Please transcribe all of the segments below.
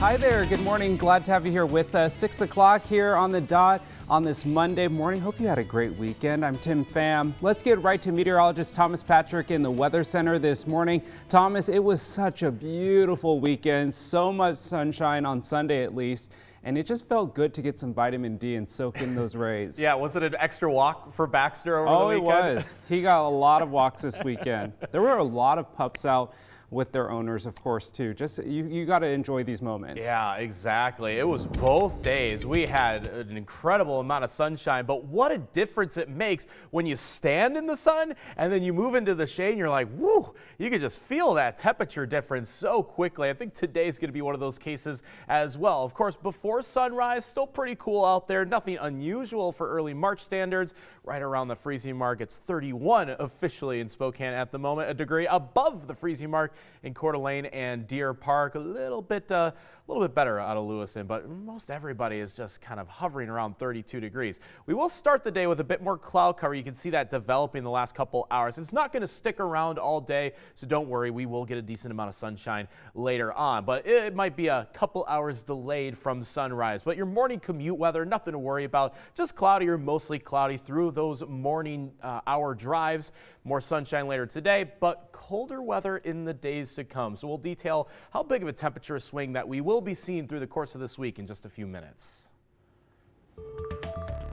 Hi there, good morning. Glad to have you here with us. 6 o'clock here on the dot on this Monday morning. Hope you had a great weekend. I'm Tim Pham. Let's get right to meteorologist Thomas Patrick in the Weather Center this morning. Thomas, it was such a beautiful weekend, so much sunshine on Sunday at least. And it just felt good to get some vitamin D and soak in those rays. Yeah, was it an extra walk for Baxter over the weekend? Oh, it was. He got a lot of walks this weekend. There were a lot of pups out with their owners, of course, too. Just you got to enjoy these moments. Yeah, exactly. It was both days. We had an incredible amount of sunshine, but what a difference it makes when you stand in the sun and then you move into the shade and you're like, whoo, you can just feel that temperature difference so quickly. I think today's going to be one of those cases as well. Of course, before sunrise, still pretty cool out there. Nothing unusual for early March standards. Right around the freezing mark. It's 31 officially in Spokane at the moment, a degree above the freezing mark in Coeur d'Alene and Deer Park. A little bit better out of Lewiston, but most everybody is just kind of hovering around 32 degrees. We will start the day with a bit more cloud cover. You can see that developing the last couple hours. It's not going to stick around all day, so don't worry. We will get a decent amount of sunshine later on, but it might be a couple hours delayed from sunrise. But your morning commute weather, nothing to worry about. Just cloudy or mostly cloudy through those morning hour drives. More sunshine later today, but colder weather in the days to come. So we'll detail how big of a temperature swing that we will be seeing through the course of this week in just a few minutes.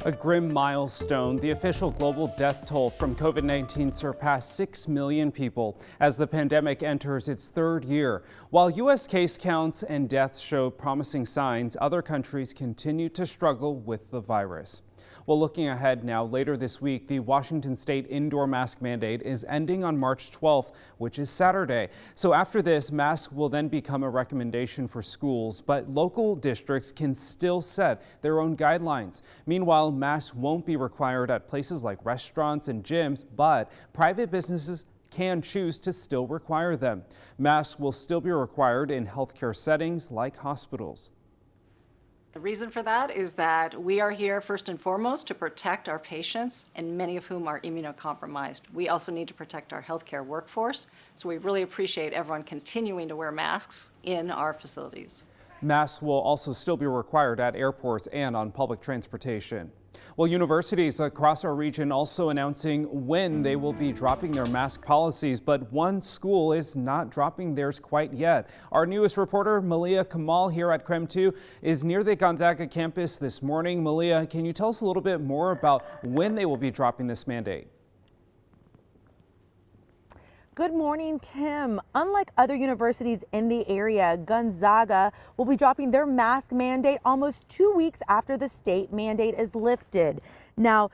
A grim milestone. The official global death toll from COVID-19 surpassed 6 million people as the pandemic enters its third year. While U.S. case counts and deaths show promising signs, other countries continue to struggle with the virus. Well, looking ahead now, later this week, the Washington state indoor mask mandate is ending on March 12th, which is Saturday. So after this, masks will then become a recommendation for schools, but local districts can still set their own guidelines. Meanwhile, masks won't be required at places like restaurants and gyms, but private businesses can choose to still require them. Masks will still be required in healthcare settings like hospitals. The reason for that is that we are here first and foremost to protect our patients, and many of whom are immunocompromised. We also need to protect our healthcare workforce, so we really appreciate everyone continuing to wear masks in our facilities. Masks will also still be required at airports and on public transportation. Well, universities across our region also announcing when they will be dropping their mask policies, but one school is not dropping theirs quite yet. Our newest reporter, Malia Kamal, here at KREM 2, is near the Gonzaga campus this morning. Malia, can you tell us a little bit more about when they will be dropping this mandate? Good morning, Tim. Unlike other universities in the area, Gonzaga will be dropping their mask mandate almost 2 weeks after the state mandate is lifted. Now,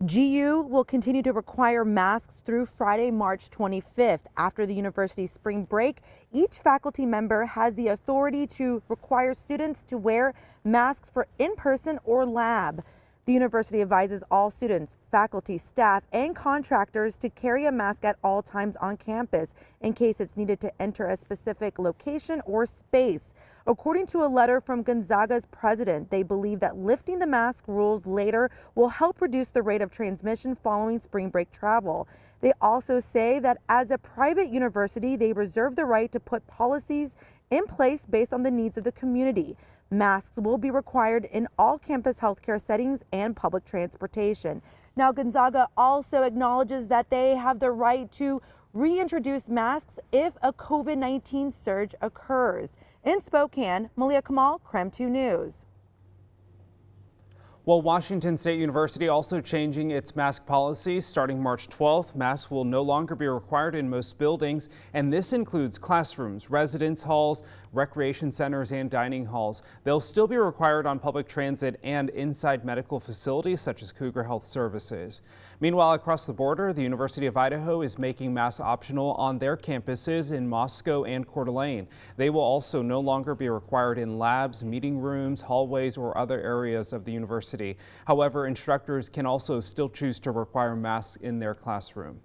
GU will continue to require masks through Friday, March 25th. After the university's spring break, each faculty member has the authority to require students to wear masks for in-person or lab. The university advises all students, faculty, staff, and contractors to carry a mask at all times on campus in case it's needed to enter a specific location or space. According to a letter from Gonzaga's president, they believe that lifting the mask rules later will help reduce the rate of transmission following spring break travel. They also say that as a private university, they reserve the right to put policies in place based on the needs of the community. Masks will be required in all campus healthcare settings and public transportation. Now, Gonzaga also acknowledges that they have the right to reintroduce masks if a COVID-19 surge occurs. In Spokane, Malia Kamal, KREM 2 News. Well, Washington State University also changing its mask policy starting March 12th. Masks will no longer be required in most buildings, and this includes classrooms, residence halls, recreation centers, and dining halls. They'll still be required on public transit and inside medical facilities such as Cougar Health Services. Meanwhile, across the border, the University of Idaho is making masks optional on their campuses in Moscow and Coeur d'Alene. They will also no longer be required in labs, meeting rooms, hallways, or other areas of the university. However, instructors can also still choose to require masks in their classroom.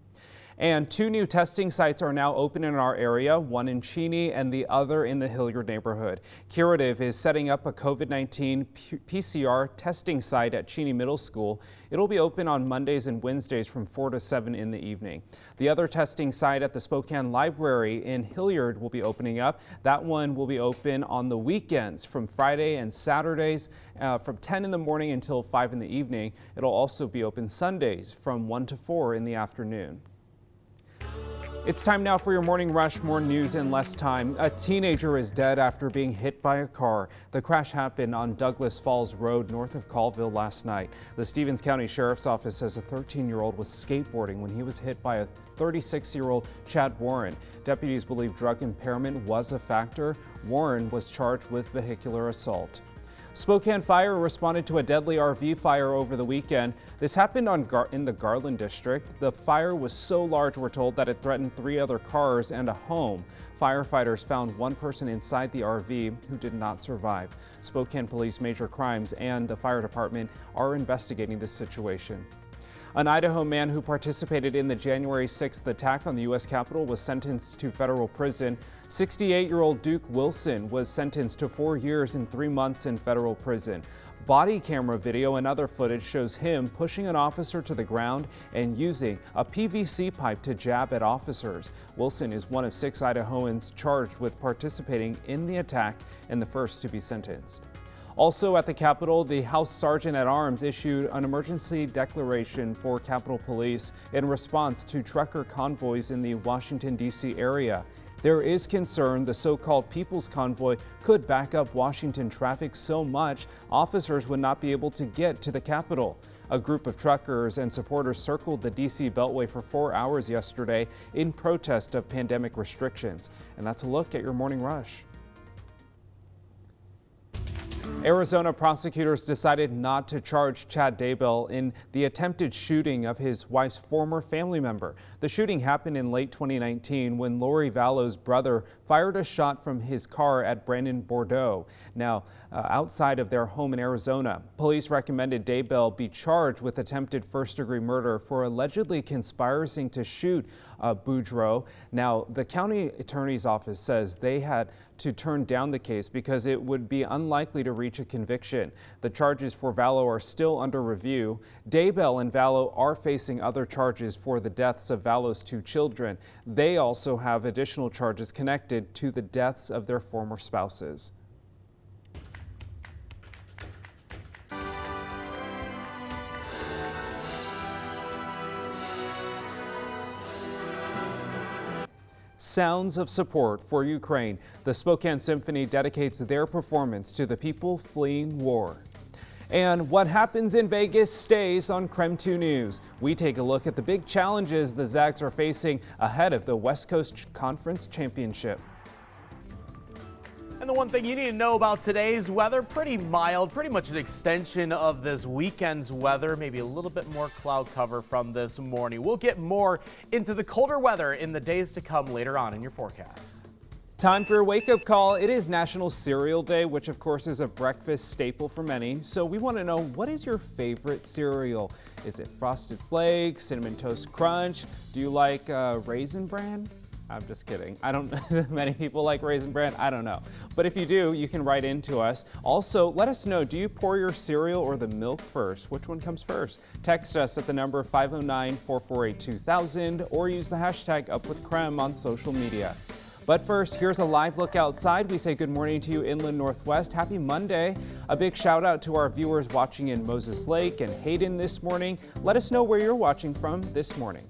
And 2 new testing sites are now open in our area, one in Cheney and the other in the Hilliard neighborhood. Curative is setting up a COVID-19 PCR testing site at Cheney Middle School. It'll be open on Mondays and Wednesdays from 4 to 7 in the evening. The other testing site at the Spokane Library in Hilliard will be opening up. That one will be open on the weekends from Friday and Saturdays from 10 in the morning until 5 in the evening. It'll also be open Sundays from 1 to 4 in the afternoon. It's time now for your Morning Rush. More news in less time. A teenager is dead after being hit by a car. The crash happened on Douglas Falls Road north of Colville last night. The Stevens County Sheriff's Office says a 13-year-old was skateboarding when he was hit by a 36-year-old Chad Warren. Deputies believe drug impairment was a factor. Warren was charged with vehicular assault. Spokane Fire responded to a deadly RV fire over the weekend. This happened in the Garland district. The fire was so large, we're told, that it threatened 3 other cars and a home. Firefighters found 1 person inside the RV who did not survive. Spokane Police Major Crimes and the fire department are investigating this situation. An Idaho man who participated in the January 6th attack on the U.S. Capitol was sentenced to federal prison. 68-year-old Duke Wilson was sentenced to 4 years and 3 months in federal prison. Body camera video and other footage shows him pushing an officer to the ground and using a PVC pipe to jab at officers. Wilson is one of 6 Idahoans charged with participating in the attack and the first to be sentenced. Also at the Capitol, the House Sergeant at Arms issued an emergency declaration for Capitol Police in response to trucker convoys in the Washington, D.C. area. There is concern the so-called People's Convoy could back up Washington traffic so much officers would not be able to get to the Capitol. A group of truckers and supporters circled the D.C. Beltway for 4 hours yesterday in protest of pandemic restrictions. And that's a look at your Morning Rush. Arizona prosecutors decided not to charge Chad Daybell in the attempted shooting of his wife's former family member. The shooting happened in late 2019 when Lori Vallow's brother fired a shot from his car at Brandon Bordeaux, now outside of their home in Arizona. Police recommended Daybell be charged with attempted first-degree murder for allegedly conspiring to shoot Boudreaux. Now, the county attorney's office says they had to turn down the case because it would be unlikely to reach a conviction. The charges for Vallow are still under review. Daybell and Vallow are facing other charges for the deaths of Vallow's 2 children. They also have additional charges connected to the deaths of their former spouses. Sounds of support for Ukraine. The Spokane Symphony dedicates their performance to the people fleeing war. And what happens in Vegas stays on KREM 2 News. We take a look at the big challenges the Zags are facing ahead of the West Coast Conference Championship. And the one thing you need to know about today's weather, pretty mild, pretty much an extension of this weekend's weather, maybe a little bit more cloud cover from this morning. We'll get more into the colder weather in the days to come later on in your forecast. Time for a wake-up call. It is National Cereal Day, which of course is a breakfast staple for many. So we want to know, what is your favorite cereal? Is it Frosted Flakes, Cinnamon Toast Crunch? Do you like Raisin Bran? I'm just kidding. I don't, many people like Raisin Bran. I don't know. But if you do, you can write in to us. Also, let us know, do you pour your cereal or the milk first? Which one comes first? Text us at the number 509-448-2000 or use the hashtag UpWithKrem on social media. But first, here's a live look outside. We say good morning to you, Inland Northwest. Happy Monday. A big shout out to our viewers watching in Moses Lake and Hayden this morning. Let us know where you're watching from this morning.